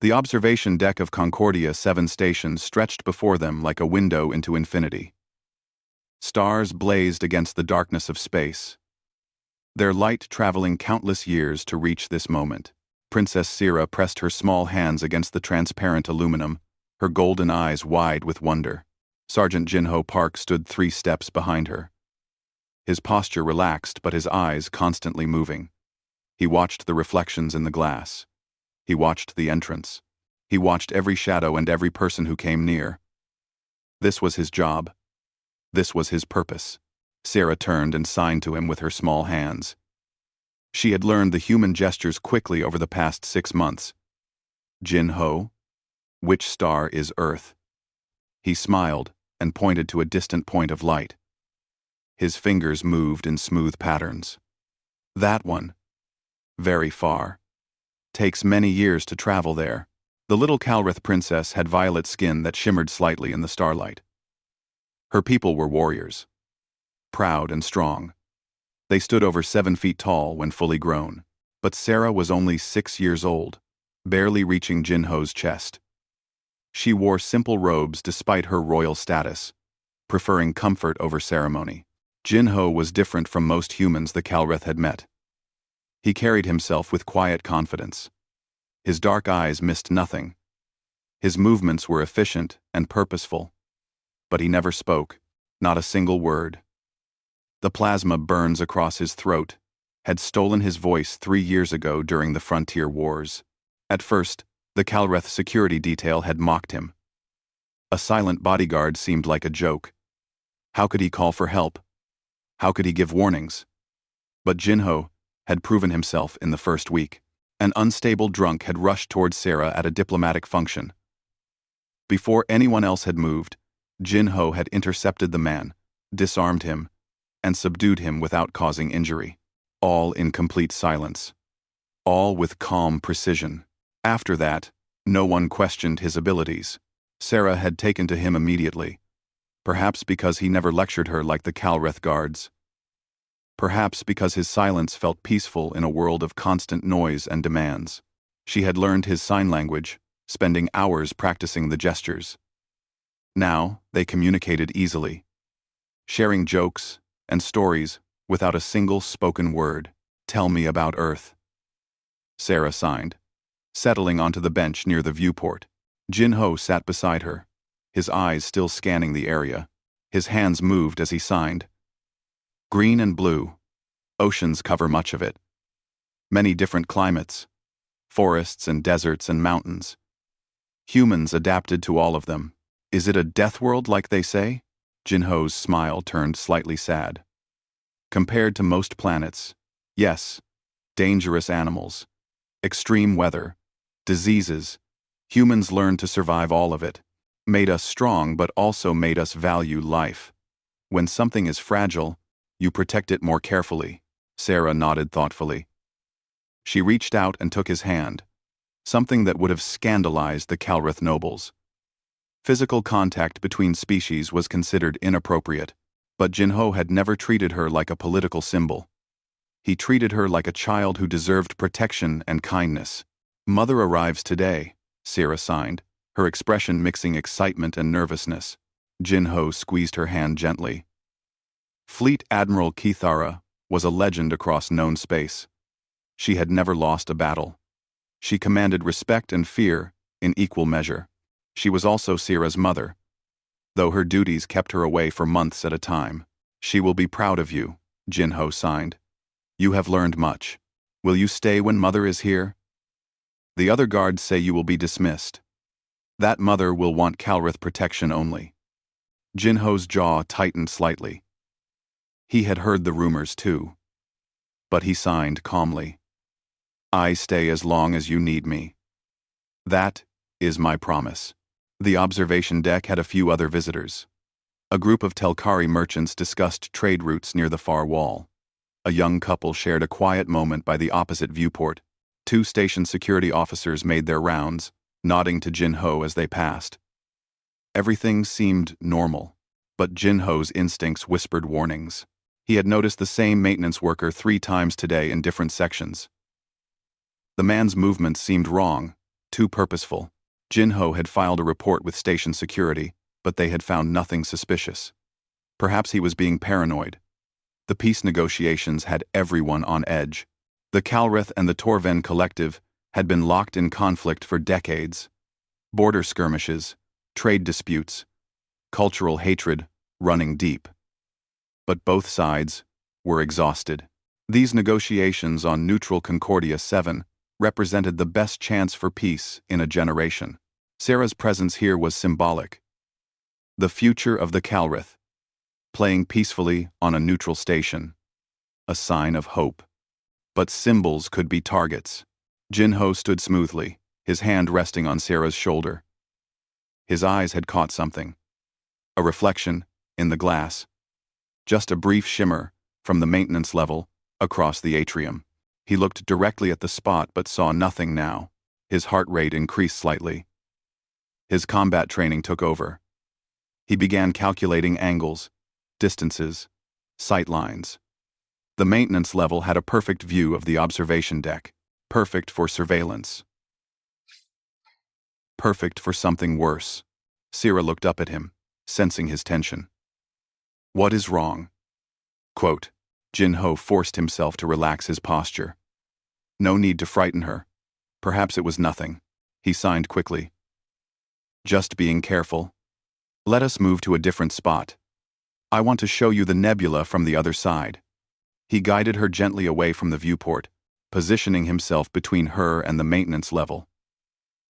The observation deck of Concordia 7 station stretched before them like a window into infinity. Stars blazed against the darkness of space, their light traveling countless years to reach this moment. Princess Sira pressed her small hands against the transparent aluminum, her golden eyes wide with wonder. Sergeant Jinho Park stood 3 steps behind her. His posture relaxed, but his eyes constantly moving. He watched the reflections in the glass. He watched the entrance. He watched every shadow and every person who came near. This was his job. This was his purpose. Sarah turned and signed to him with her small hands. She had learned the human gestures quickly over the past 6 months. Jinho, which star is Earth? He smiled and pointed to a distant point of light. His fingers moved in smooth patterns. That one. Very far. Takes many years to travel there. The little Calrith princess had violet skin that shimmered slightly in the starlight. Her people were warriors. Proud and strong. They stood over 7 feet tall when fully grown. But Sarah was only 6 years old, barely reaching Jinho's chest. She wore simple robes despite her royal status, preferring comfort over ceremony. Jinho was different from most humans the Calrith had met. He carried himself with quiet confidence. His dark eyes missed nothing. His movements were efficient and purposeful. But he never spoke, not a single word. The plasma burns across his throat had stolen his voice 3 years ago during the Frontier Wars. At first, the Calreth security detail had mocked him. A silent bodyguard seemed like a joke. How could he call for help? How could he give warnings? But Jinho had proven himself in the first week. An unstable drunk had rushed towards Sarah at a diplomatic function. Before anyone else had moved, Jinho had intercepted the man, disarmed him, and subdued him without causing injury. All in complete silence. All with calm precision. After that, no one questioned his abilities. Sarah had taken to him immediately, perhaps because he never lectured her like the Calreth guards. Perhaps because his silence felt peaceful in a world of constant noise and demands. She had learned his sign language, spending hours practicing the gestures. Now, they communicated easily, sharing jokes and stories without a single spoken word. Tell me about Earth. Sarah signed, settling onto the bench near the viewport. Jinho sat beside her, his eyes still scanning the area. His hands moved as he signed. Green and blue. Oceans cover much of it. Many different climates. Forests and deserts and mountains. Humans adapted to all of them. Is it a death world like they say? Jinho's smile turned slightly sad. Compared to most planets, yes, dangerous animals, extreme weather, diseases, humans learned to survive all of it. Made us strong but also made us value life. When something is fragile, you protect it more carefully. Sarah nodded thoughtfully. She reached out and took his hand, something that would have scandalized the Calrith nobles. Physical contact between species was considered inappropriate, but Jinho had never treated her like a political symbol. He treated her like a child who deserved protection and kindness. Mother arrives today, Sarah signed, her expression mixing excitement and nervousness. Jinho squeezed her hand gently. Fleet Admiral Kithara was a legend across known space. She had never lost a battle. She commanded respect and fear in equal measure. She was also Sira's mother, though her duties kept her away for months at a time. She will be proud of you, Jinho signed. You have learned much. Will you stay when Mother is here? The other guards say you will be dismissed. That mother will want Calrith protection only. Jinho's jaw tightened slightly. He had heard the rumors too. But he signed calmly. I stay as long as you need me. That is my promise. The observation deck had a few other visitors. A group of Telkari merchants discussed trade routes near the far wall. A young couple shared a quiet moment by the opposite viewport. 2 station security officers made their rounds, nodding to Jinho as they passed. Everything seemed normal, but Jinho's instincts whispered warnings. He had noticed the same maintenance worker 3 times today in different sections. The man's movements seemed wrong, too purposeful. Jinho had filed a report with station security, but they had found nothing suspicious. Perhaps he was being paranoid. The peace negotiations had everyone on edge. The Kalrith and the Torven Collective had been locked in conflict for decades. Border skirmishes, trade disputes, cultural hatred running deep. But both sides were exhausted. These negotiations on neutral Concordia 7 represented the best chance for peace in a generation. Sarah's presence here was symbolic. The future of the Kalrith, playing peacefully on a neutral station. A sign of hope. But symbols could be targets. Jinho stood smoothly, his hand resting on Sarah's shoulder. His eyes had caught something. A reflection in the glass. Just a brief shimmer from the maintenance level across the atrium. He looked directly at the spot but saw nothing now. His heart rate increased slightly. His combat training took over. He began calculating angles, distances, sight lines. The maintenance level had a perfect view of the observation deck, perfect for surveillance. Perfect for something worse. Sira looked up at him, sensing his tension. What is wrong? Quote, Jinho forced himself to relax his posture. No need to frighten her. Perhaps it was nothing. He signed quickly. Just being careful. Let us move to a different spot. I want to show you the nebula from the other side. He guided her gently away from the viewport, positioning himself between her and the maintenance level.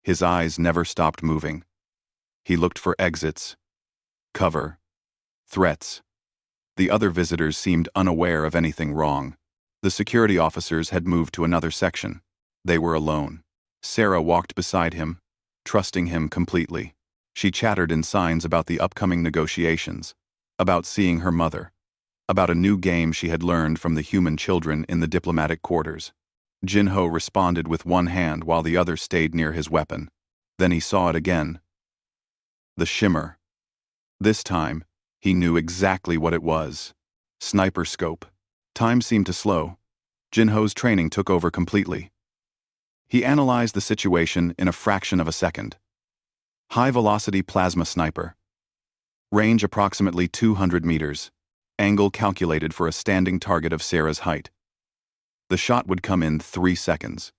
His eyes never stopped moving. He looked for exits, cover, threats. The other visitors seemed unaware of anything wrong. The security officers had moved to another section. They were alone. Sarah walked beside him, trusting him completely. She chattered in signs about the upcoming negotiations, about seeing her mother, about a new game she had learned from the human children in the diplomatic quarters. Jinho responded with one hand while the other stayed near his weapon. Then he saw it again. The shimmer. This time, he knew exactly what it was. Sniper scope. Time seemed to slow. Jinho's training took over completely. He analyzed the situation in a fraction of a second. High-velocity plasma sniper. Range approximately 200 meters. Angle calculated for a standing target of Sarah's height. The shot would come in 3 seconds.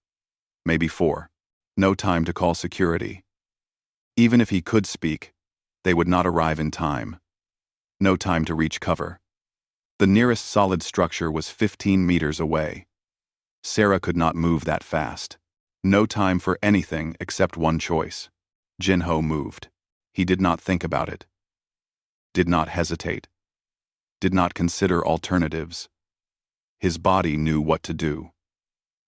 Maybe 4. No time to call security. Even if he could speak, they would not arrive in time. No time to reach cover. The nearest solid structure was 15 meters away. Sarah could not move that fast. No time for anything except one choice. Jinho moved. He did not think about it. Did not hesitate. Did not consider alternatives. His body knew what to do.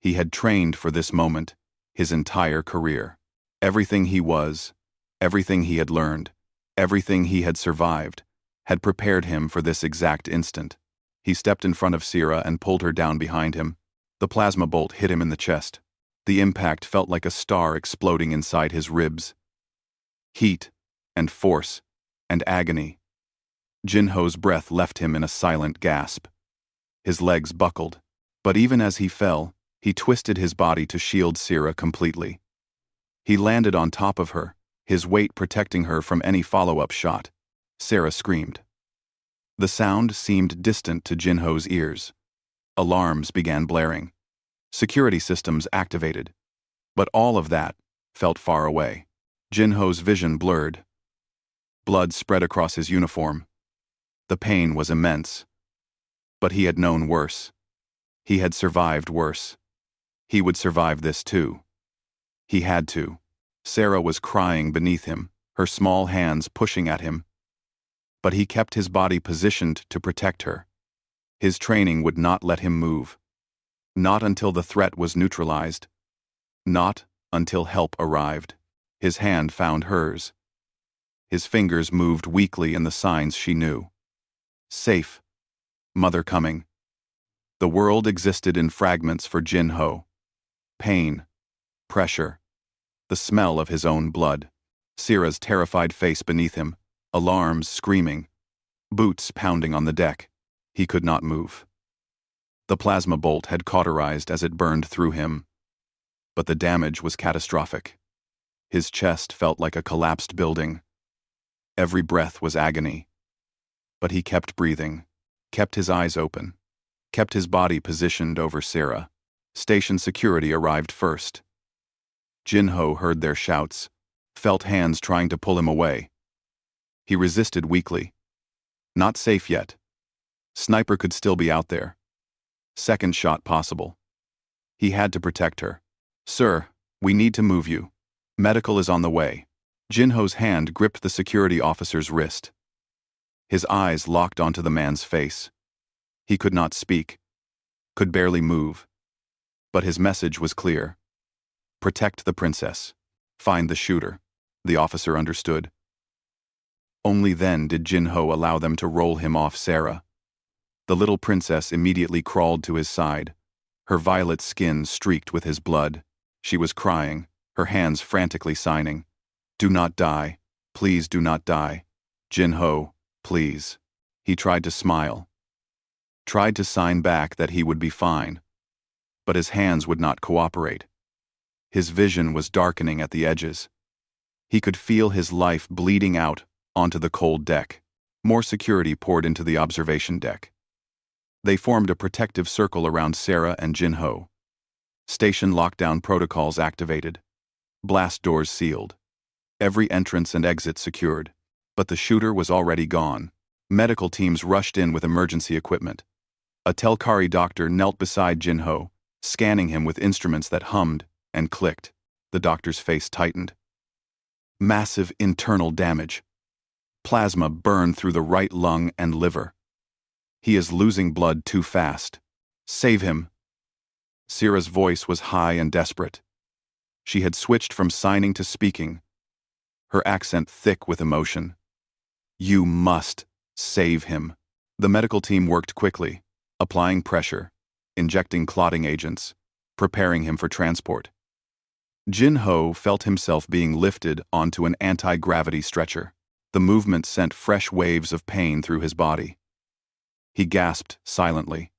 He had trained for this moment his entire career. Everything he was, everything he had learned, everything he had survived, had prepared him for this exact instant. He stepped in front of Sira and pulled her down behind him. The plasma bolt hit him in the chest. The impact felt like a star exploding inside his ribs. Heat, and force, and agony. Jinho's breath left him in a silent gasp. His legs buckled, but even as he fell, he twisted his body to shield Sira completely. He landed on top of her, his weight protecting her from any follow-up shot. Sarah screamed. The sound seemed distant to Jinho's ears. Alarms began blaring. Security systems activated. But all of that felt far away. Jinho's vision blurred. Blood spread across his uniform. The pain was immense. But he had known worse. He had survived worse. He would survive this too. He had to. Sarah was crying beneath him, her small hands pushing at him. But he kept his body positioned to protect her. His training would not let him move. Not until the threat was neutralized. Not until help arrived. His hand found hers. His fingers moved weakly in the signs she knew. Safe. Mother coming. The world existed in fragments for Jinho. Pain. Pressure. The smell of his own blood. Sira's terrified face beneath him. Alarms screaming. Boots pounding on the deck. He could not move. The plasma bolt had cauterized as it burned through him. But the damage was catastrophic. His chest felt like a collapsed building. Every breath was agony. But he kept breathing, kept his eyes open, kept his body positioned over Sarah. Station security arrived first. Jinho heard their shouts, felt hands trying to pull him away. He resisted weakly. Not safe yet. Sniper could still be out there. Second shot possible. He had to protect her. Sir, we need to move you. Medical is on the way. Jinho's hand gripped the security officer's wrist. His eyes locked onto the man's face. He could not speak, could barely move. But his message was clear. Protect the princess. Find the shooter. The officer understood. Only then did Jinho allow them to roll him off Sarah. The little princess immediately crawled to his side, her violet skin streaked with his blood. She was crying, her hands frantically signing. Do not die. Please do not die. Jinho, please. He tried to smile. Tried to sign back that he would be fine. But his hands would not cooperate. His vision was darkening at the edges. He could feel his life bleeding out onto the cold deck. More security poured into the observation deck. They formed a protective circle around Sarah and Jinho. Station lockdown protocols activated. Blast doors sealed. Every entrance and exit secured. But the shooter was already gone. Medical teams rushed in with emergency equipment. A Telkari doctor knelt beside Jinho, scanning him with instruments that hummed and clicked. The doctor's face tightened. Massive internal damage. Plasma burned through the right lung and liver. He is losing blood too fast. Save him. Sira's voice was high and desperate. She had switched from signing to speaking, her accent thick with emotion. You must save him. The medical team worked quickly, applying pressure, injecting clotting agents, preparing him for transport. Jinho felt himself being lifted onto an anti-gravity stretcher. The movement sent fresh waves of pain through his body. He gasped silently,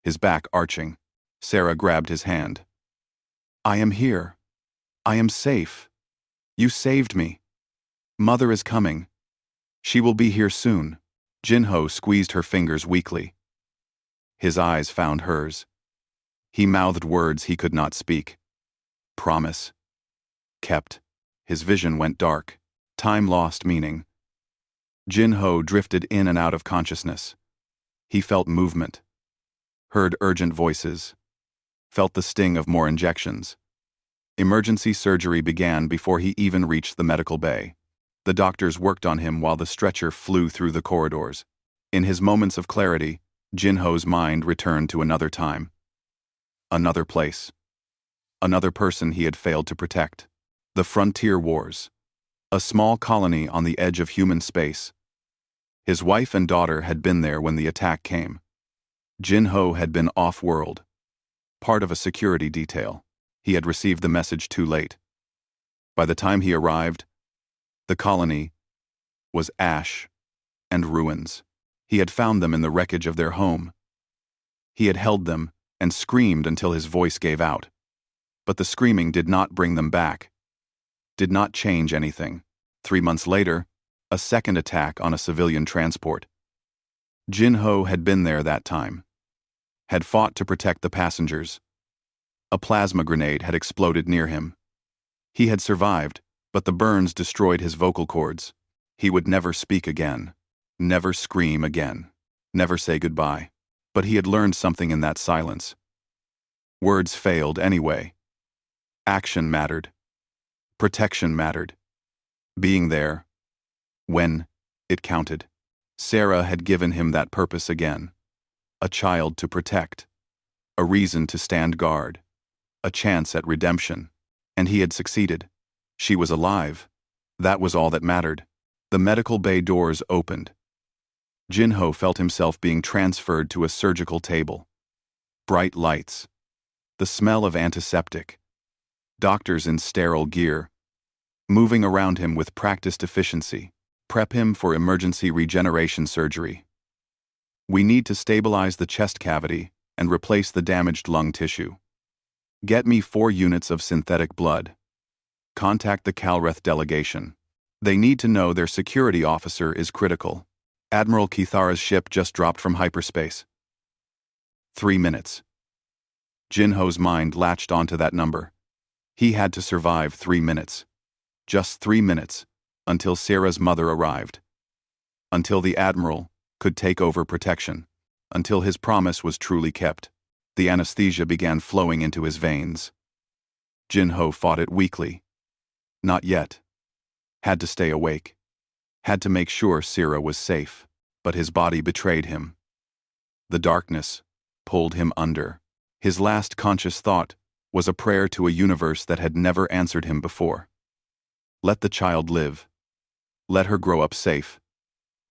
his back arching. Sarah grabbed his hand. I am here. I am safe. You saved me. Mother is coming. She will be here soon. Jinho squeezed her fingers weakly. His eyes found hers. He mouthed words he could not speak. Promise. Kept. His vision went dark. Time lost meaning. Jinho drifted in and out of consciousness. He felt movement. Heard urgent voices. Felt the sting of more injections. Emergency surgery began before he even reached the medical bay. The doctors worked on him while the stretcher flew through the corridors. In his moments of clarity, Jinho's mind returned to another time. Another place. Another person he had failed to protect. The Frontier Wars. A small colony on the edge of human space. His wife and daughter had been there when the attack came. Jinho had been off-world. Part of a security detail. He had received the message too late. By the time he arrived, the colony was ash and ruins. He had found them in the wreckage of their home. He had held them and screamed until his voice gave out. But the screaming did not bring them back. Did not change anything. 3 months later, a second attack on a civilian transport. Jinho had been there that time. Had fought to protect the passengers. A plasma grenade had exploded near him. He had survived, but the burns destroyed his vocal cords. He would never speak again. Never scream again. Never say goodbye. But he had learned something in that silence. Words failed anyway. Action mattered. Protection mattered. Being there, when it counted. Sarah had given him that purpose again. A child to protect. A reason to stand guard. A chance at redemption. And he had succeeded. She was alive. That was all that mattered. The medical bay doors opened. Jinho felt himself being transferred to a surgical table. Bright lights. The smell of antiseptic. Doctors in sterile gear. Moving around him with practiced efficiency. Prep him for emergency regeneration surgery. We need to stabilize the chest cavity and replace the damaged lung tissue. Get me 4 units of synthetic blood. Contact the Calreth delegation. They need to know their security officer is critical. Admiral Kithara's ship just dropped from hyperspace. 3 minutes. Jinho's mind latched onto that number. He had to survive 3 minutes. Just 3 minutes, until Sarah's mother arrived. Until the Admiral could take over protection. Until his promise was truly kept. The anesthesia began flowing into his veins. Jinho fought it weakly. Not yet. Had to stay awake. Had to make sure Sarah was safe, but his body betrayed him. The darkness pulled him under. His last conscious thought was a prayer to a universe that had never answered him before. Let the child live. Let her grow up safe.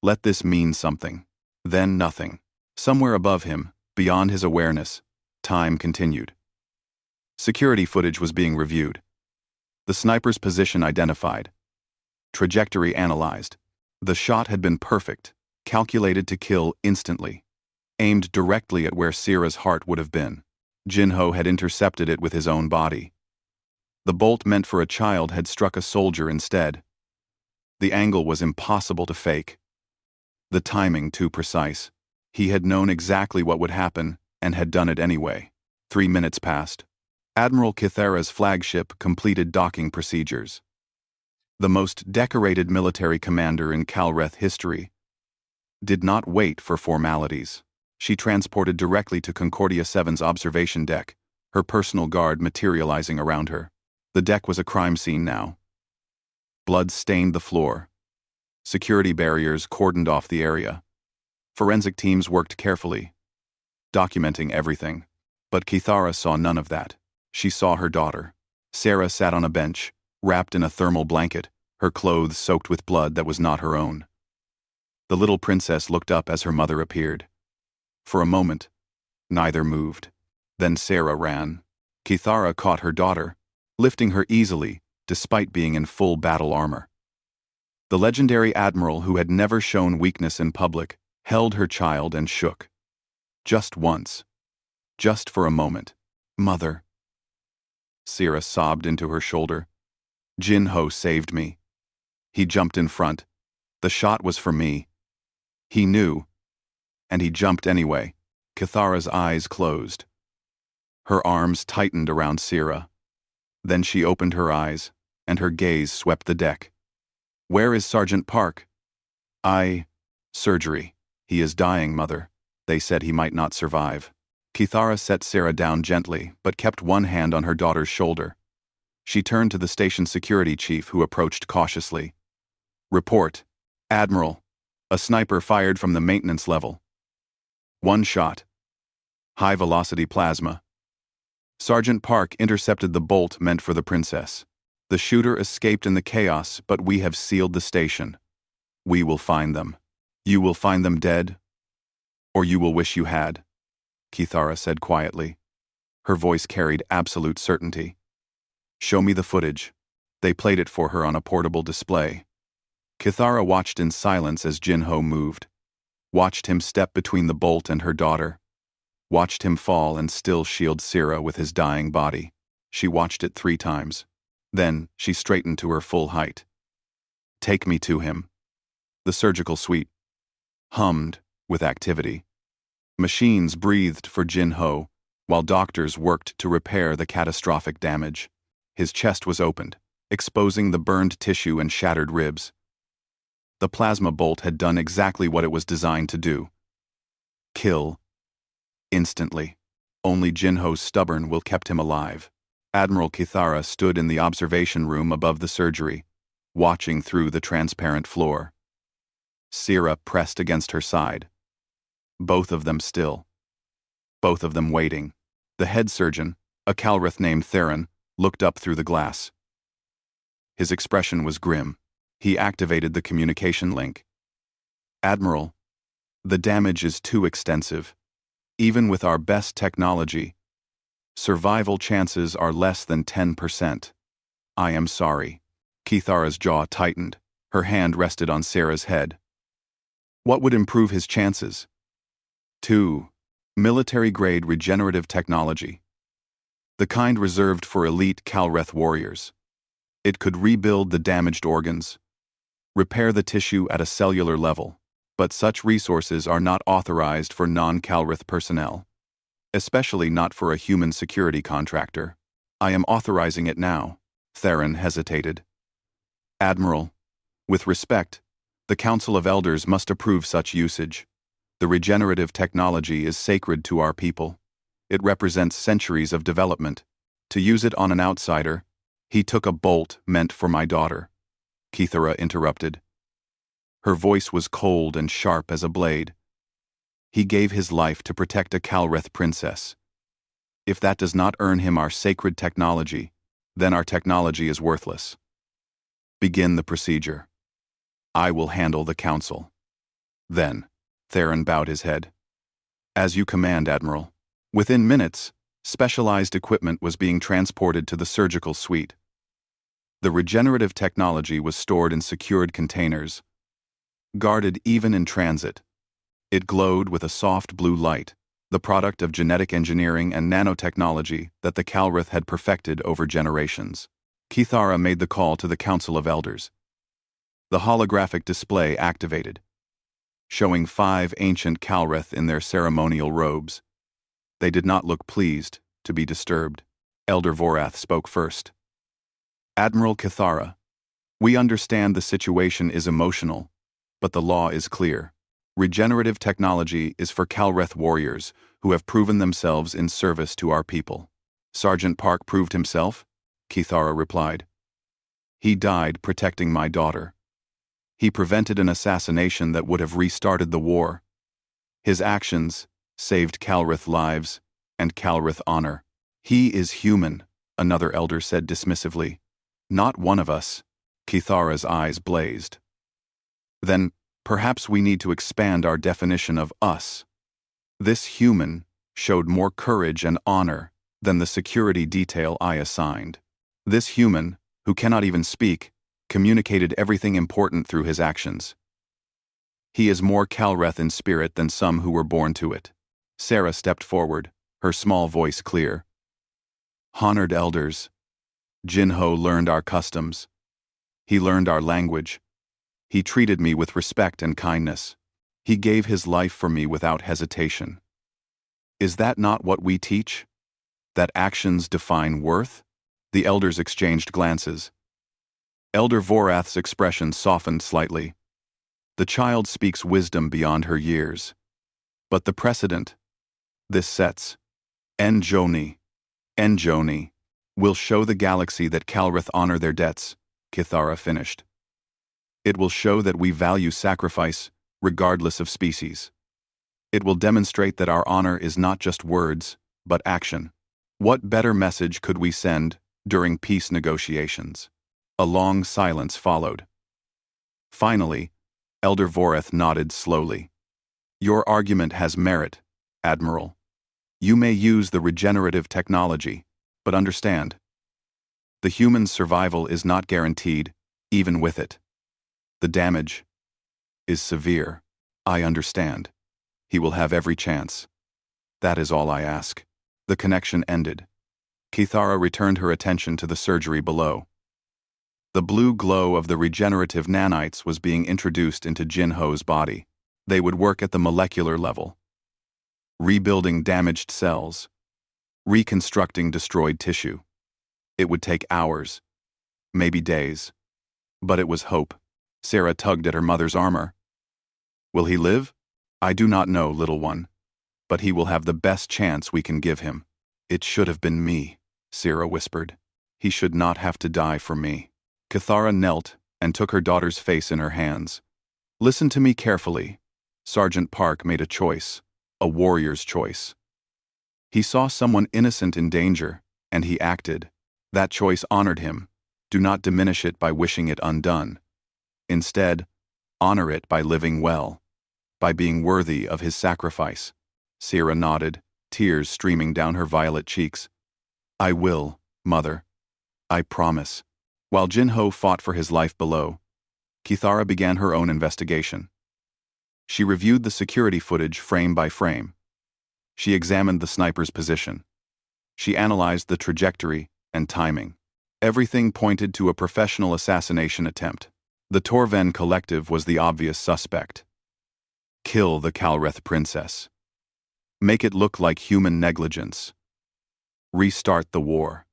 Let this mean something. Then nothing. Somewhere above him, beyond his awareness, time continued. Security footage was being reviewed. The sniper's position identified. Trajectory analyzed. The shot had been perfect, calculated to kill instantly. Aimed directly at where Sarah's heart would have been. Jinho had intercepted it with his own body. The bolt meant for a child had struck a soldier instead. The angle was impossible to fake. The timing too precise. He had known exactly what would happen and had done it anyway. 3 minutes passed. Admiral Kithara's flagship completed docking procedures. The most decorated military commander in Calreth history did not wait for formalities. She transported directly to Concordia 7's observation deck, her personal guard materializing around her. The deck was a crime scene now. Blood stained the floor. Security barriers cordoned off the area. Forensic teams worked carefully, documenting everything. But Kithara saw none of that. She saw her daughter. Sarah sat on a bench, wrapped in a thermal blanket, her clothes soaked with blood that was not her own. The little princess looked up as her mother appeared. For a moment, neither moved. Then Sarah ran. Kithara caught her daughter, lifting her easily, despite being in full battle armor. The legendary admiral who had never shown weakness in public held her child and shook. Just once. Just for a moment. Mother. Sarah sobbed into her shoulder. Jinho saved me. He jumped in front. The shot was for me. He knew. And he jumped anyway. Kithara's eyes closed. Her arms tightened around Sarah. Then she opened her eyes, and her gaze swept the deck. Where is Sergeant Park? Surgery. He is dying, Mother. They said he might not survive. Kithara set Sarah down gently, but kept one hand on her daughter's shoulder. She turned to the station security chief, who approached cautiously. Report. Admiral. A sniper fired from the maintenance level. One shot. High-velocity plasma. Sergeant Park intercepted the bolt meant for the princess. The shooter escaped in the chaos, but we have sealed the station. We will find them. You will find them dead, or you will wish you had, Kithara said quietly. Her voice carried absolute certainty. Show me the footage. They played it for her on a portable display. Kithara watched in silence as Jinho moved. Watched him step between the bolt and her daughter. Watched him fall and still shield Sarah with his dying body. She watched it 3 times. Then she straightened to her full height. Take me to him. The surgical suite hummed with activity. Machines breathed for Jinho, while doctors worked to repair the catastrophic damage. His chest was opened, exposing the burned tissue and shattered ribs. The plasma bolt had done exactly what it was designed to do. Kill. Instantly. Only Jinho's stubborn will kept him alive. Admiral Kithara stood in the observation room above the surgery, watching through the transparent floor. Sarah pressed against her side. Both of them still. Both of them waiting. The head surgeon, a Calreth named Theron, looked up through the glass. His expression was grim. He activated the communication link. Admiral, the damage is too extensive. Even with our best technology, survival chances are less than 10%. I am sorry. Kithara's jaw tightened. Her hand rested on Sarah's head. What would improve his chances? 2. Military-grade regenerative technology. The kind reserved for elite Calreth warriors. It could rebuild the damaged organs, repair the tissue at a cellular level, but such resources are not authorized for non-Calrith personnel, especially not for a human security contractor. I am authorizing it now. Theron hesitated. Admiral, with respect, the Council of Elders must approve such usage. The regenerative technology is sacred to our people. It represents centuries of development. To use it on an outsider, he took a bolt meant for my daughter. Kithara interrupted. Her voice was cold and sharp as a blade. He gave his life to protect a Calreth princess. If that does not earn him our sacred technology, then our technology is worthless. Begin the procedure. I will handle the council. Then, Theron bowed his head. As you command, Admiral. Within minutes, specialized equipment was being transported to the surgical suite. The regenerative technology was stored in secured containers, guarded even in transit. It glowed with a soft blue light, the product of genetic engineering and nanotechnology that the Calrith had perfected over generations. Kithara made the call to the Council of Elders. The holographic display activated, showing 5 ancient Calrith in their ceremonial robes. They did not look pleased to be disturbed. Elder Vorath spoke first. Admiral Kithara, we understand the situation is emotional, but the law is clear. Regenerative technology is for Calreth warriors who have proven themselves in service to our people. Sergeant Park proved himself? Kithara replied. He died protecting my daughter. He prevented an assassination that would have restarted the war. His actions saved Calreth lives and Calreth honor. He is human, another elder said dismissively. Not one of us. Kithara's eyes blazed. Then, perhaps we need to expand our definition of us. This human showed more courage and honor than the security detail I assigned. This human, who cannot even speak, communicated everything important through his actions. He is more Calreth in spirit than some who were born to it. Sarah stepped forward, her small voice clear. Honored elders, Jinho learned our customs. He learned our language. He treated me with respect and kindness. He gave his life for me without hesitation. Is that not what we teach? That actions define worth? The elders exchanged glances. Elder Vorath's expression softened slightly. The child speaks wisdom beyond her years. But the precedent, this sets, Enjoni, will show the galaxy that Calreth honor their debts, Kithara finished. It will show that we value sacrifice, regardless of species. It will demonstrate that our honor is not just words, but action. What better message could we send during peace negotiations? A long silence followed. Finally, Elder Vorath nodded slowly. Your argument has merit, Admiral. You may use the regenerative technology, but understand, the human's survival is not guaranteed, even with it. The damage is severe. I understand. He will have every chance. That is all I ask. The connection ended. Kithara returned her attention to the surgery below. The blue glow of the regenerative nanites was being introduced into Jinho's body. They would work at the molecular level, rebuilding damaged cells, reconstructing destroyed tissue. It would take hours, maybe days, but it was hope. Sarah tugged at her mother's armor. Will he live? I do not know, little one, but he will have the best chance we can give him. It should have been me, Sarah whispered. He should not have to die for me. Kithara knelt and took her daughter's face in her hands. Listen to me carefully. Sergeant Park made a choice, a warrior's choice. He saw someone innocent in danger, and he acted. That choice honored him. Do not diminish it by wishing it undone. Instead, honor it by living well, by being worthy of his sacrifice. Sarah nodded, tears streaming down her violet cheeks. I will, Mother. I promise. While Jinho fought for his life below, Kithara began her own investigation. She reviewed the security footage frame by frame. She examined the sniper's position. She analyzed the trajectory and timing. Everything pointed to a professional assassination attempt. The Torven Collective was the obvious suspect. Kill the Kalreth princess. Make it look like human negligence. Restart the war.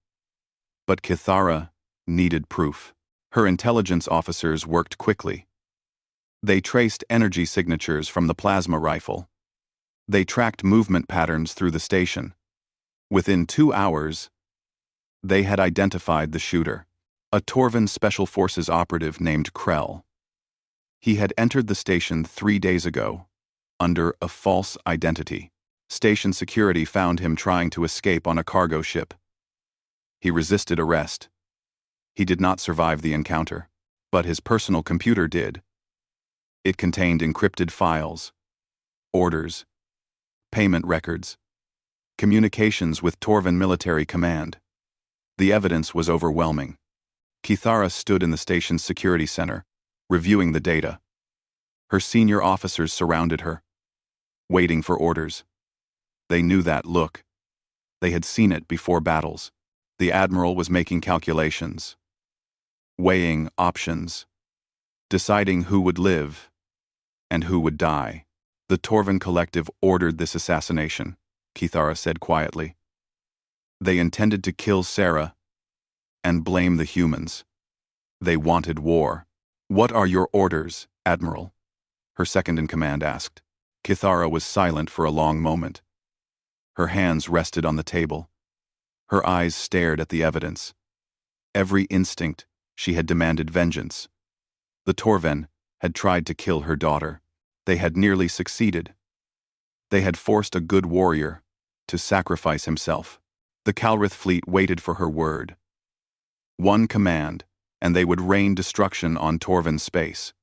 But Kithara needed proof. Her intelligence officers worked quickly. They traced energy signatures from the plasma rifle. They tracked movement patterns through the station. Within 2 hours, they had identified the shooter, a Torven Special Forces operative named Krell. He had entered the station 3 days ago, under a false identity. Station security found him trying to escape on a cargo ship. He resisted arrest. He did not survive the encounter, but his personal computer did. It contained encrypted files, orders, payment records, communications with Torven Military Command. The evidence was overwhelming. Kithara stood in the station's security center, reviewing the data. Her senior officers surrounded her, waiting for orders. They knew that look. They had seen it before battles. The Admiral was making calculations, weighing options, deciding who would live and who would die. The Torven Collective ordered this assassination, Kithara said quietly. They intended to kill Sarah and blame the humans. They wanted war. What are your orders, Admiral? Her second-in-command asked. Kithara was silent for a long moment. Her hands rested on the table. Her eyes stared at the evidence. Every instinct, she had demanded vengeance. The Torven had tried to kill her daughter. They had nearly succeeded. They had forced a good warrior to sacrifice himself. The Kalrith fleet waited for her word. One command, and they would rain destruction on Torven space.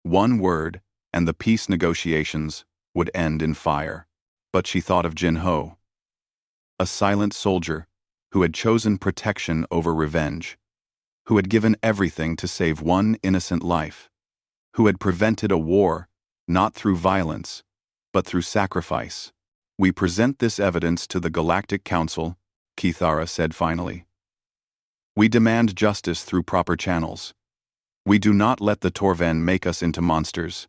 One word, and the peace negotiations would end in fire. But she thought of Jin-Ho, a silent soldier who had chosen protection over revenge, who had given everything to save one innocent life, who had prevented a war not through violence, but through sacrifice. We present this evidence to the Galactic Council, Kithara said finally. We demand justice through proper channels. We do not let the Torven make us into monsters.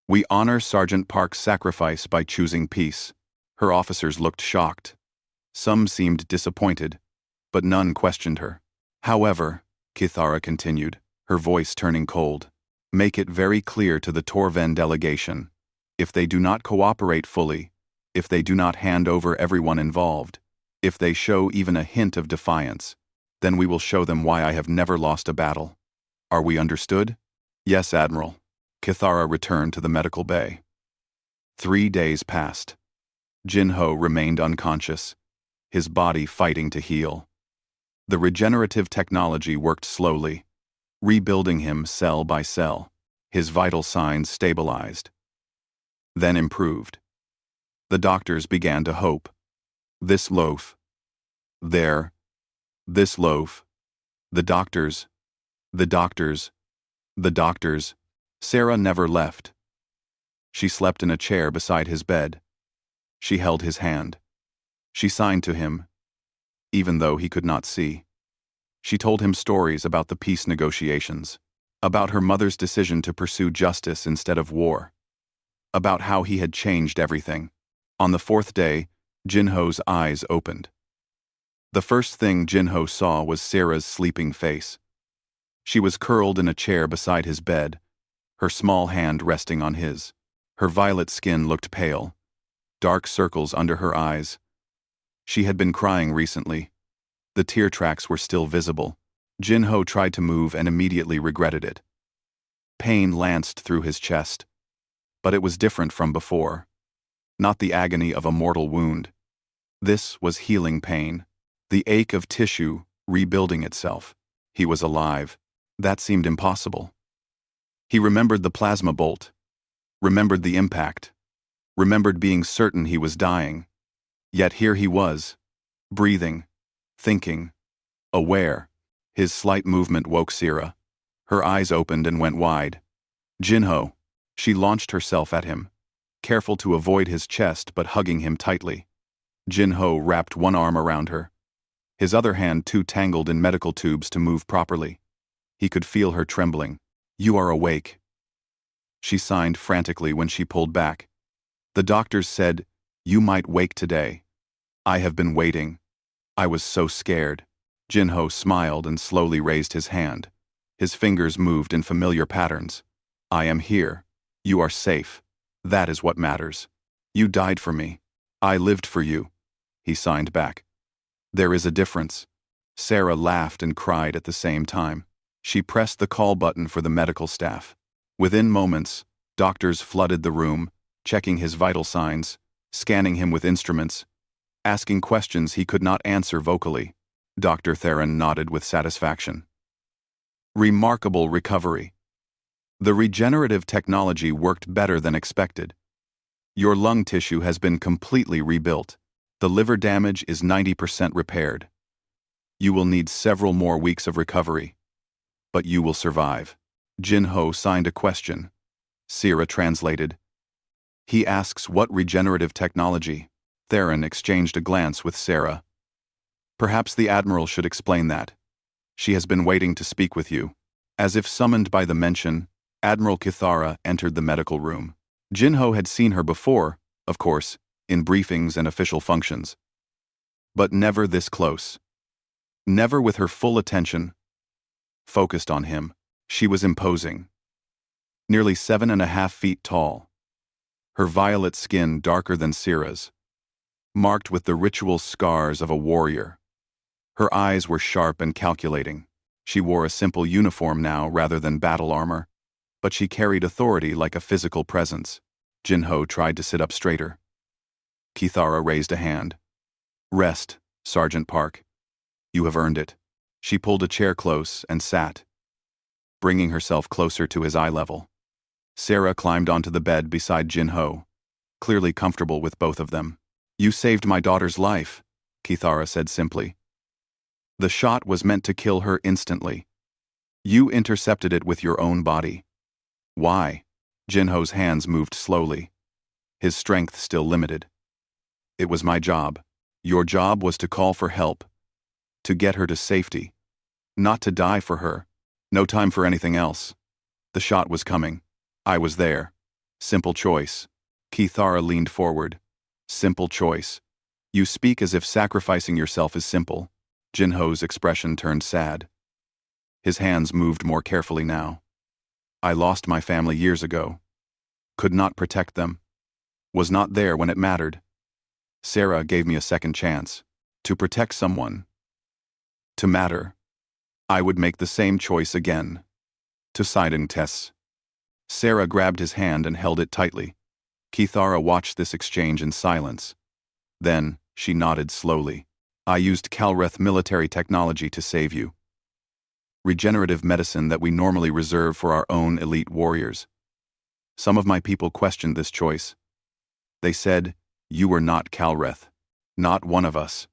We honor Sergeant Park's sacrifice by choosing peace. Her officers looked shocked. Some seemed disappointed, but none questioned her. However, Kithara continued, her voice turning cold, make it very clear to the Torven delegation. If they do not cooperate fully, if they do not hand over everyone involved, if they show even a hint of defiance, then we will show them why I have never lost a battle. Are we understood? Yes, Admiral. Kithara returned to the medical bay. 3 days passed. Jin-Ho remained unconscious, his body fighting to heal. The regenerative technology worked slowly, rebuilding him cell by cell. His vital signs stabilized, then improved. The doctors began to hope. This loaf. There. This loaf. The doctors. The doctors. The doctors. Sarah never left. She slept in a chair beside his bed. She held his hand. She signed to him, even though he could not see. She told him stories about the peace negotiations, about her mother's decision to pursue justice instead of war, about how he had changed everything. On the 4th day, Jin-Ho's eyes opened. The first thing Jin-Ho saw was Sarah's sleeping face. She was curled in a chair beside his bed, her small hand resting on his. Her violet skin looked pale, dark circles under her eyes. She had been crying recently. The tear tracks were still visible. Jin-Ho tried to move and immediately regretted it. Pain lanced through his chest, but it was different from before. Not the agony of a mortal wound. This was healing pain, the ache of tissue rebuilding itself. He was alive. That seemed impossible. He remembered the plasma bolt, remembered the impact, remembered being certain he was dying. Yet here he was, breathing, thinking, aware. His slight movement woke Sarah. Her eyes opened and went wide. Jin-Ho. She launched herself at him, careful to avoid his chest but hugging him tightly. Jin-Ho wrapped one arm around her. his other hand too tangled in medical tubes to move properly. He could feel her trembling. "You are awake." She signed frantically when she pulled back. "The doctors said, you might wake today. I have been waiting. I was so scared." Jinho smiled and slowly raised his hand. His fingers moved in familiar patterns. "I am here. You are safe. That is what matters. You died for me. I lived for you." He signed back. "There is a difference." Sarah laughed and cried at the same time. She pressed the call button for the medical staff. Within moments, doctors flooded the room, checking his vital signs, scanning him with instruments, asking questions he could not answer vocally. Dr. Theron nodded with satisfaction. Remarkable recovery. The regenerative technology worked better than expected. Your lung tissue has been completely rebuilt. The liver damage is 90% repaired. You will need several more weeks of recovery. But you will survive. Jinho signed a question. Sierra translated. He asks what regenerative technology. Theron exchanged a glance with Sarah. Perhaps the Admiral should explain that. She has been waiting to speak with you. As if summoned by the mention, Admiral Kithara entered the medical room. Jinho had seen her before, of course, in briefings and official functions. But never this close. Never with her full attention focused on him. She was imposing. Nearly 7.5 feet tall. Her violet skin darker than Sierra's, marked with the ritual scars of a warrior. Her eyes were sharp and calculating. She wore a simple uniform now rather than battle armor, but she carried authority like a physical presence. Jinho tried to sit up straighter. Kithara raised a hand. Rest, Sergeant Park. You have earned it. She pulled a chair close and sat, bringing herself closer to his eye level. Sarah climbed onto the bed beside Jinho, clearly comfortable with both of them. You saved my daughter's life, Kithara said simply. The shot was meant to kill her instantly. You intercepted it with your own body. Why? Jinho's hands moved slowly, his strength still limited. It was my job. Your job was to call for help, to get her to safety, not to die for her. No time for anything else. The shot was coming. I was there. Simple choice. Kithara leaned forward. Simple choice. You speak as if sacrificing yourself is simple. Jinho's expression turned sad. His hands moved more carefully now. I lost my family years ago. Could not protect them. Was not there when it mattered. Sarah gave me a second chance. To protect someone. To matter. I would make the same choice again. To Sidon Tess. Sarah grabbed his hand and held it tightly. Kithara watched this exchange in silence. Then, she nodded slowly. I used Calreth military technology to save you. Regenerative medicine that we normally reserve for our own elite warriors. Some of my people questioned this choice. They said, you were not Calreth. Not one of us.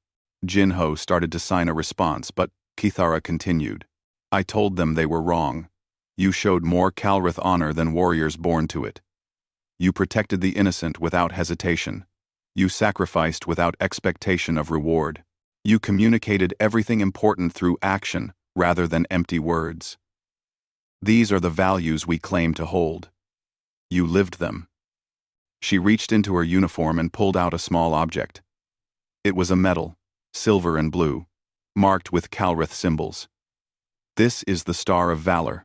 Jinho started to sign a response, but Kithara continued. I told them they were wrong. You showed more Calreth honor than warriors born to it. You protected the innocent without hesitation. You sacrificed without expectation of reward. You communicated everything important through action rather than empty words. These are the values we claim to hold. You lived them. She reached into her uniform and pulled out a small object. It was a medal, silver and blue, marked with Calreth symbols. This is the Star of Valor.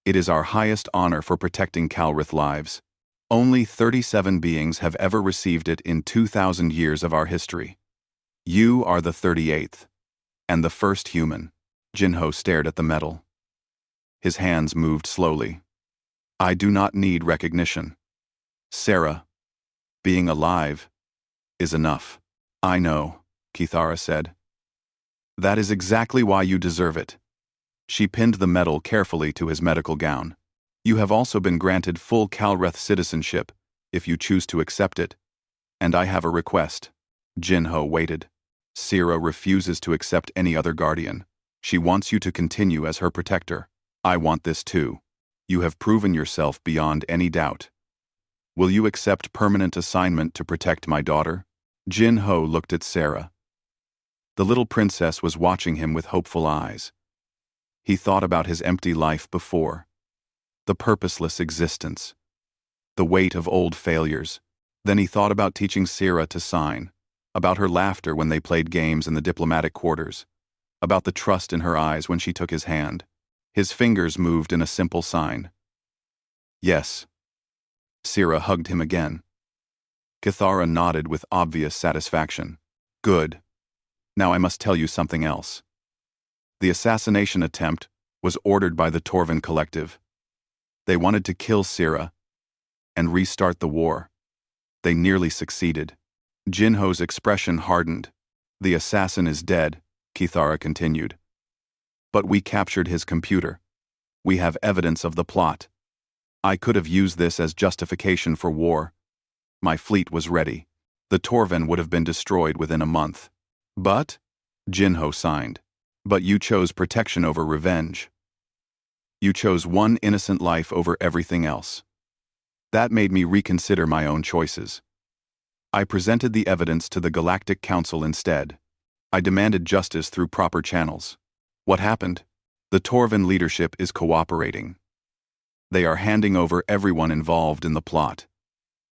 It is our highest honor for protecting Calreth lives. Only 37 beings have ever received it in 2,000 years of our history. You are the 38th, and the first human. Jinho stared at the medal. His hands moved slowly. I do not need recognition. Sarah, being alive, is enough. I know, Kithara said. That is exactly why you deserve it. She pinned the medal carefully to his medical gown. You have also been granted full Calreth citizenship, if you choose to accept it. And I have a request. Jinho waited. Sierra refuses to accept any other guardian. She wants you to continue as her protector. I want this too. You have proven yourself beyond any doubt. Will you accept permanent assignment to protect my daughter? Jinho looked at Sarah. The little princess was watching him with hopeful eyes. He thought about his empty life before, the purposeless existence, the weight of old failures. Then he thought about teaching Sira to sign, about her laughter when they played games in the diplomatic quarters, about the trust in her eyes when she took his hand. His fingers moved in a simple sign. Yes. Sira hugged him again. Kithara nodded with obvious satisfaction. Good. Now I must tell you something else. The assassination attempt was ordered by the Torvin Collective. They wanted to kill Sira and restart the war. They nearly succeeded. Jinho's expression hardened. The assassin is dead, Kithara continued. But we captured his computer. We have evidence of the plot. I could have used this as justification for war. My fleet was ready. The Torvin would have been destroyed within a month. But, Jinho signed. But you chose protection over revenge. You chose one innocent life over everything else. That made me reconsider my own choices. I presented the evidence to the Galactic Council instead. I demanded justice through proper channels. What happened? The Torvin leadership is cooperating. They are handing over everyone involved in the plot.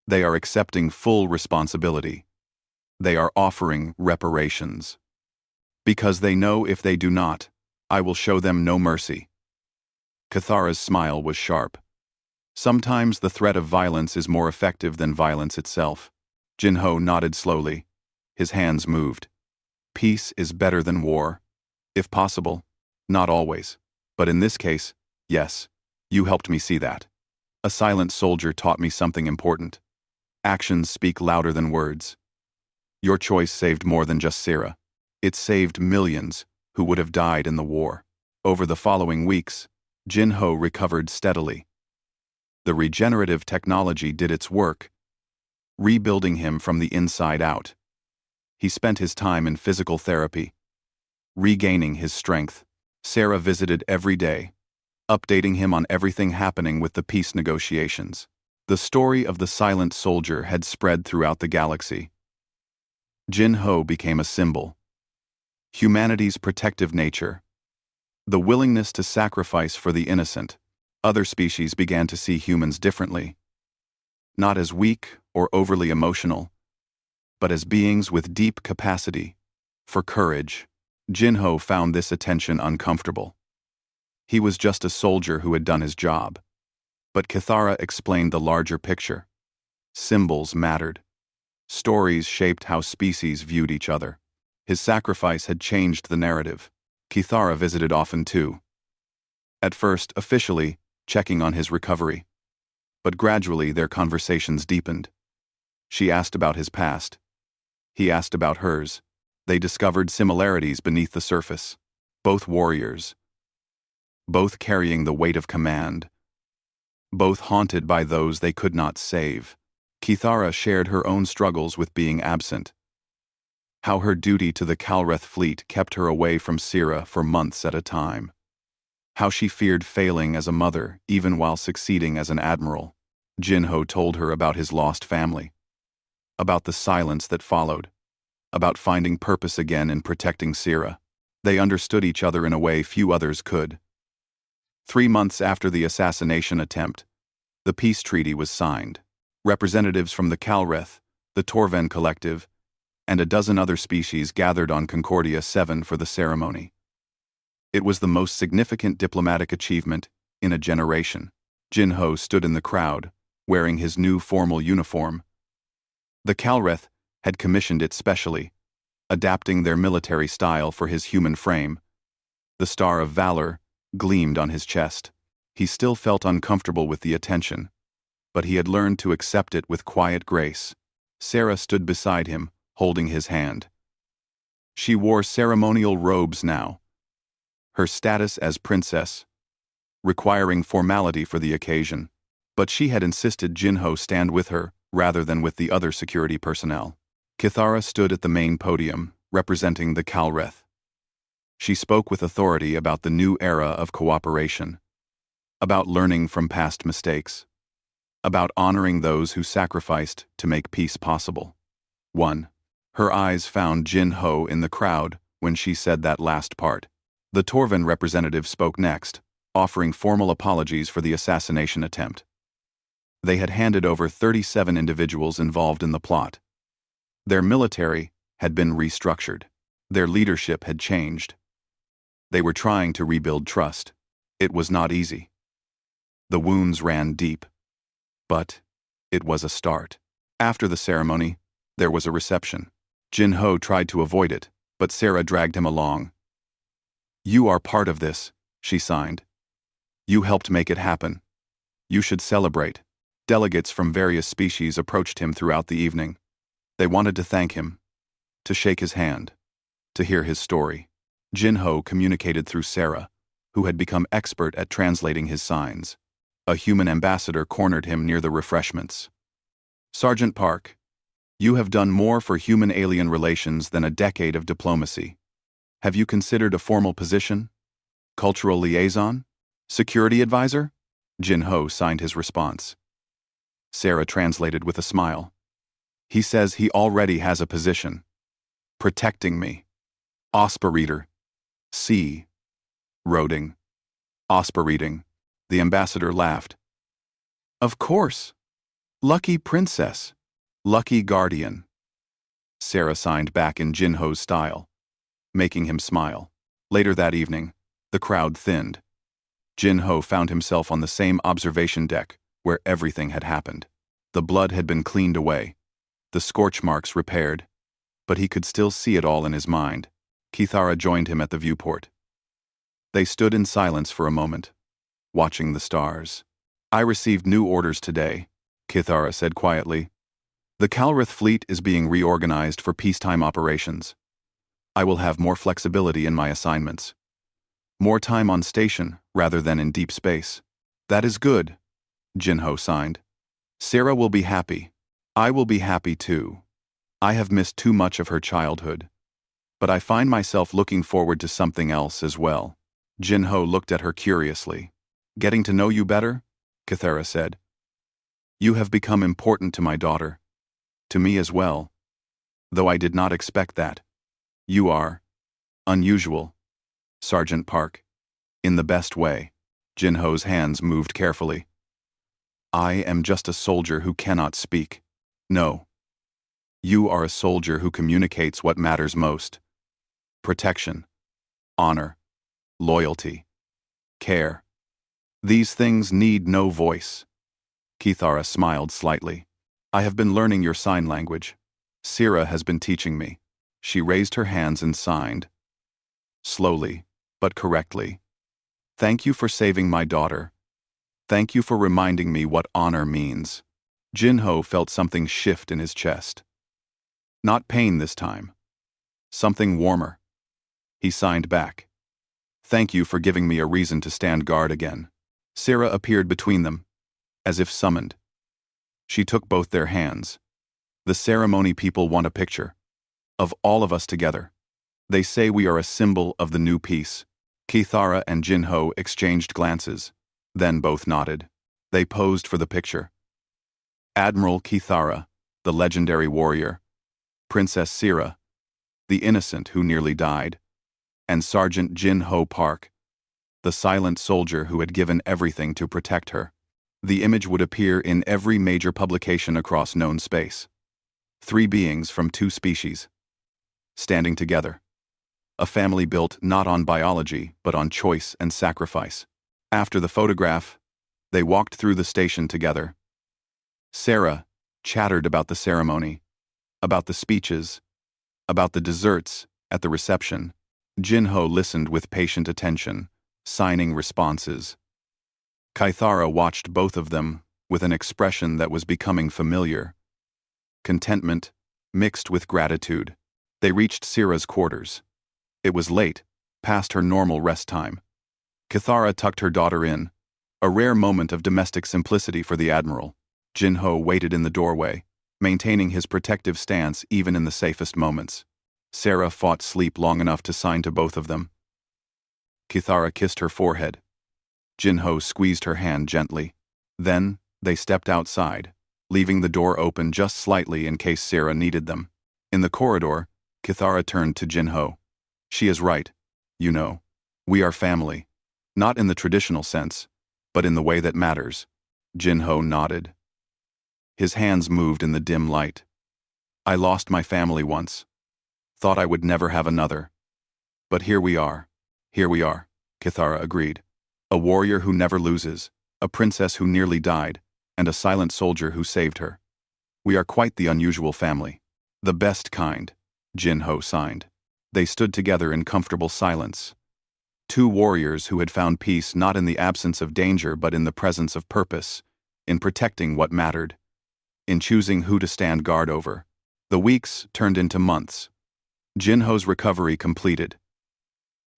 They are accepting full responsibility. They are offering reparations. Because they know if they do not, I will show them no mercy. Kithara's smile was sharp. Sometimes the threat of violence is more effective than violence itself. Jinho nodded slowly. His hands moved. Peace is better than war. If possible. Not always. But in this case, yes. You helped me see that. A silent soldier taught me something important. Actions speak louder than words. Your choice saved more than just Sira. It saved millions who would have died in the war. Over the following weeks, Jinho recovered steadily. The regenerative technology did its work, rebuilding him from the inside out. He spent his time in physical therapy, regaining his strength. Sarah visited every day, updating him on everything happening with the peace negotiations. The story of the silent soldier had spread throughout the galaxy. Jinho became a symbol. Humanity's protective nature. The willingness to sacrifice for the innocent. Other species began to see humans differently. Not as weak or overly emotional, but as beings with deep capacity for courage. Jinho found this attention uncomfortable. He was just a soldier who had done his job. But Kithara explained the larger picture. Symbols mattered. Stories shaped how species viewed each other. His sacrifice had changed the narrative. Kithara visited often too. At first, officially, checking on his recovery. But gradually their conversations deepened. She asked about his past. He asked about hers. They discovered similarities beneath the surface. Both warriors. Both carrying the weight of command. Both haunted by those they could not save. Kithara shared her own struggles with being absent. How her duty to the Kalreth fleet kept her away from Sira for months at a time. How she feared failing as a mother even while succeeding as an admiral. Jinho told her about his lost family. About the silence that followed. About finding purpose again in protecting Sira. They understood each other in a way few others could. 3 months after the assassination attempt, the peace treaty was signed. Representatives from the Kalreth, the Torvin Collective, and a dozen other species gathered on Concordia 7 for the ceremony. It was the most significant diplomatic achievement in a generation. Jinho stood in the crowd, wearing his new formal uniform. The Kalreth had commissioned it specially, adapting their military style for his human frame. The Star of Valor gleamed on his chest. He still felt uncomfortable with the attention, but he had learned to accept it with quiet grace. Sarah stood beside him, holding his hand. She wore ceremonial robes now, her status as princess, requiring formality for the occasion, but she had insisted Jinho stand with her rather than with the other security personnel. Kithara stood at the main podium, representing the Kalreth. She spoke with authority about the new era of cooperation, about learning from past mistakes, about honoring those who sacrificed to make peace possible. 1. Her eyes found Jinho in the crowd, when she said that last part. The Torvan representative spoke next, offering formal apologies for the assassination attempt. They had handed over 37 individuals involved in the plot. Their military had been restructured. Their leadership had changed. They were trying to rebuild trust. It was not easy. The wounds ran deep. But it was a start. After the ceremony, there was a reception. Jin-Ho tried to avoid it, but Sarah dragged him along. "You are part of this," she signed. "You helped make it happen. You should celebrate." Delegates from various species approached him throughout the evening. They wanted to thank him, to shake his hand, to hear his story. Jin-Ho communicated through Sarah, who had become expert at translating his signs. A human ambassador cornered him near the refreshments. "Sergeant Park, you have done more for human-alien relations than a decade of diplomacy. Have you considered a formal position? Cultural liaison? Security advisor?" Jin-Ho signed his response. Sarah translated with a smile. "He says he already has a position. Protecting me. Ospirator. Sea. Roding. Ospirating." The ambassador laughed. "Of course. Lucky princess. Lucky guardian." Sarah signed back in Jin-Ho's style, making him smile. Later that evening, the crowd thinned. Jin-Ho found himself on the same observation deck where everything had happened. The blood had been cleaned away, the scorch marks repaired, but he could still see it all in his mind. Kithara joined him at the viewport. They stood in silence for a moment, watching the stars. "I received new orders today," Kithara said quietly. "The Kalrith fleet is being reorganized for peacetime operations. I will have more flexibility in my assignments. More time on station rather than in deep space." "That is good," Jin-Ho signed. "Sarah will be happy. I will be happy too. I have missed too much of her childhood. But I find myself looking forward to something else as well." Jin-Ho looked at her curiously. "Getting to know you better?" Kithara said. "You have become important to my daughter. To me as well. Though I did not expect that. You are unusual, Sergeant Park. In the best way." Jin-Ho's hands moved carefully. "I am just a soldier who cannot speak. No. You are a soldier who communicates what matters most. Protection, honor, loyalty, care. These things need no voice." Kithara smiled slightly. "I have been learning your sign language. Sarah has been teaching me." She raised her hands and signed. Slowly, but correctly. "Thank you for saving my daughter. Thank you for reminding me what honor means." Jin-Ho felt something shift in his chest. Not pain this time. Something warmer. He signed back. "Thank you for giving me a reason to stand guard again." Sarah appeared between them, as if summoned. She took both their hands. "The ceremony people want a picture. Of all of us together. They say we are a symbol of the new peace." Kithara and Jin-Ho exchanged glances, then both nodded. They posed for the picture. Admiral Kithara, the legendary warrior, Princess Sarah, the innocent who nearly died, and Sergeant Jin-Ho Park, the silent soldier who had given everything to protect her. The image would appear in every major publication across known space. 3 beings from 2 species, standing together. A family built not on biology, but on choice and sacrifice. After the photograph, they walked through the station together. Sarah chattered about the ceremony, about the speeches, about the desserts at the reception. Jin-Ho listened with patient attention, signing responses. Kithara watched both of them with an expression that was becoming familiar. Contentment, mixed with gratitude. They reached Sarah's quarters. It was late, past her normal rest time. Kithara tucked her daughter in, a rare moment of domestic simplicity for the Admiral. Jin-Ho waited in the doorway, maintaining his protective stance even in the safest moments. Sarah fought sleep long enough to sign to both of them. Kithara kissed her forehead. Jin-Ho squeezed her hand gently. Then, they stepped outside, leaving the door open just slightly in case Sarah needed them. In the corridor, Kithara turned to Jin-Ho. She is right. You know, we are family. Not in the traditional sense, but in the way that matters. Jinho nodded. His hands moved in the dim light. I lost my family once. Thought I would never have another. But here we are. Here we are, Kithara agreed. A warrior who never loses, a princess who nearly died, and a silent soldier who saved her. We are quite the unusual family. The best kind, Jinho signed. They stood together in comfortable silence. Two warriors who had found peace not in the absence of danger but in the presence of purpose, in protecting what mattered, in choosing who to stand guard over. The weeks turned into months. Jinho's recovery completed.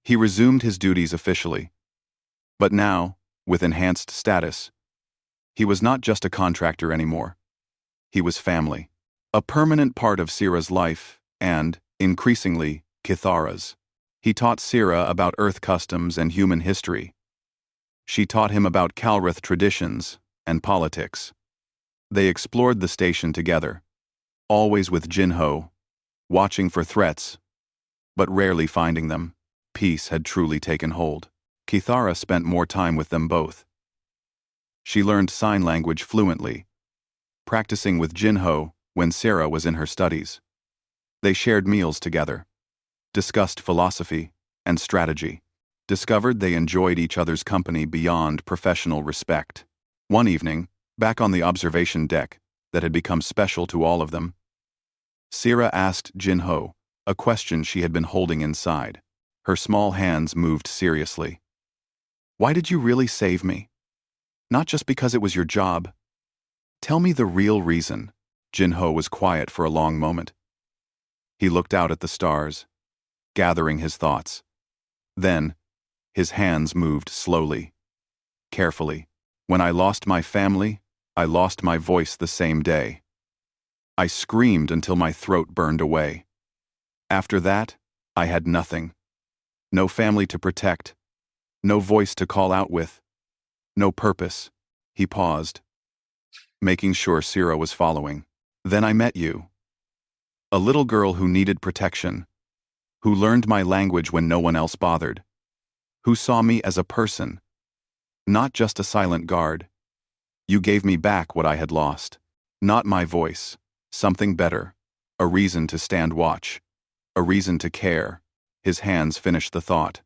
He resumed his duties officially. But now, with enhanced status, he was not just a contractor anymore. He was family. A permanent part of Sira's life, and, increasingly, Kithara's. He taught Sira about Earth customs and human history. She taught him about Kalrith traditions and politics. They explored the station together, always with Jinho, watching for threats, but rarely finding them. Peace had truly taken hold. Kithara spent more time with them both. She learned sign language fluently, practicing with Jinho when Sira was in her studies. They shared meals together, discussed philosophy and strategy, discovered they enjoyed each other's company beyond professional respect. One evening, back on the observation deck that had become special to all of them, Sira asked Jinho a question she had been holding inside. Her small hands moved seriously. Why did you really save me? Not just because it was your job. Tell me the real reason. Jinho was quiet for a long moment. He looked out at the stars, gathering his thoughts. Then, his hands moved slowly, carefully. When I lost my family, I lost my voice the same day. I screamed until my throat burned away. After that, I had nothing. No family to protect, no voice to call out with, no purpose. He paused, making sure Sira was following. Then I met you. A little girl who needed protection, who learned my language when no one else bothered, who saw me as a person, not just a silent guard. You gave me back what I had lost. Not my voice, something better, a reason to stand watch, a reason to care. His hands finished the thought.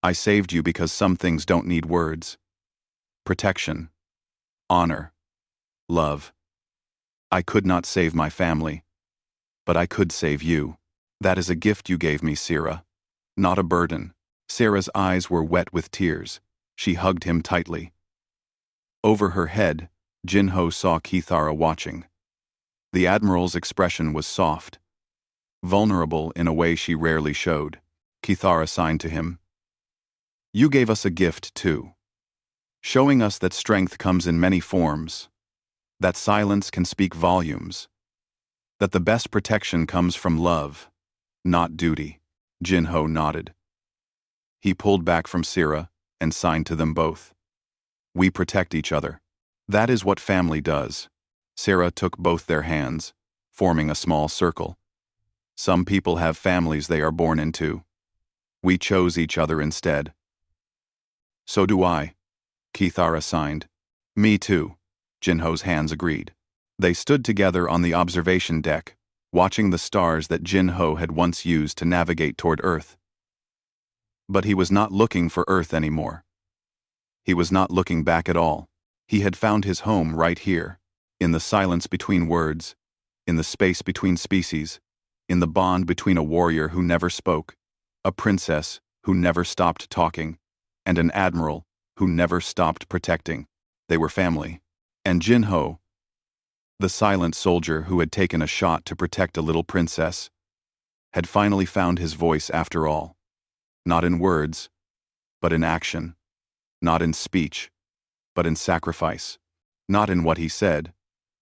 I saved you because some things don't need words. Protection, honor, love. I could not save my family, but I could save you. That is a gift you gave me, Sira, not a burden. Sira's eyes were wet with tears. She hugged him tightly. Over her head, Jinho saw Kithara watching. The Admiral's expression was soft, vulnerable in a way she rarely showed. Kithara signed to him. You gave us a gift, too, showing us that strength comes in many forms, that silence can speak volumes, that the best protection comes from love, not duty. Jinho nodded. He pulled back from Sira and signed to them both. We protect each other. That is what family does. Sira took both their hands, forming a small circle. Some people have families they are born into. We chose each other instead. So do I, Kithara signed. Me too, Jinho's hands agreed. They stood together on the observation deck, watching the stars that Jinho had once used to navigate toward Earth. But he was not looking for Earth anymore. He was not looking back at all. He had found his home right here, in the silence between words, in the space between species, in the bond between a warrior who never spoke, a princess who never stopped talking, and an admiral who never stopped protecting. They were family. And Jinho, the silent soldier who had taken a shot to protect a little princess, had finally found his voice after all. Not in words, but in action. Not in speech, but in sacrifice. Not in what he said,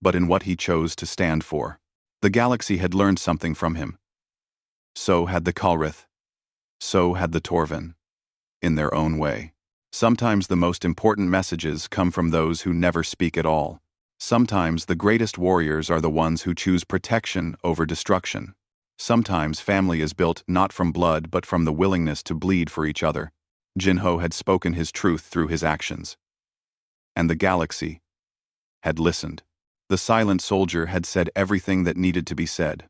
but in what he chose to stand for. The galaxy had learned something from him. So had the Kalrith. So had the Torvin. In their own way. Sometimes the most important messages come from those who never speak at all. Sometimes the greatest warriors are the ones who choose protection over destruction. Sometimes family is built not from blood but from the willingness to bleed for each other. Jinho had spoken his truth through his actions. And the galaxy had listened. The silent soldier had said everything that needed to be said.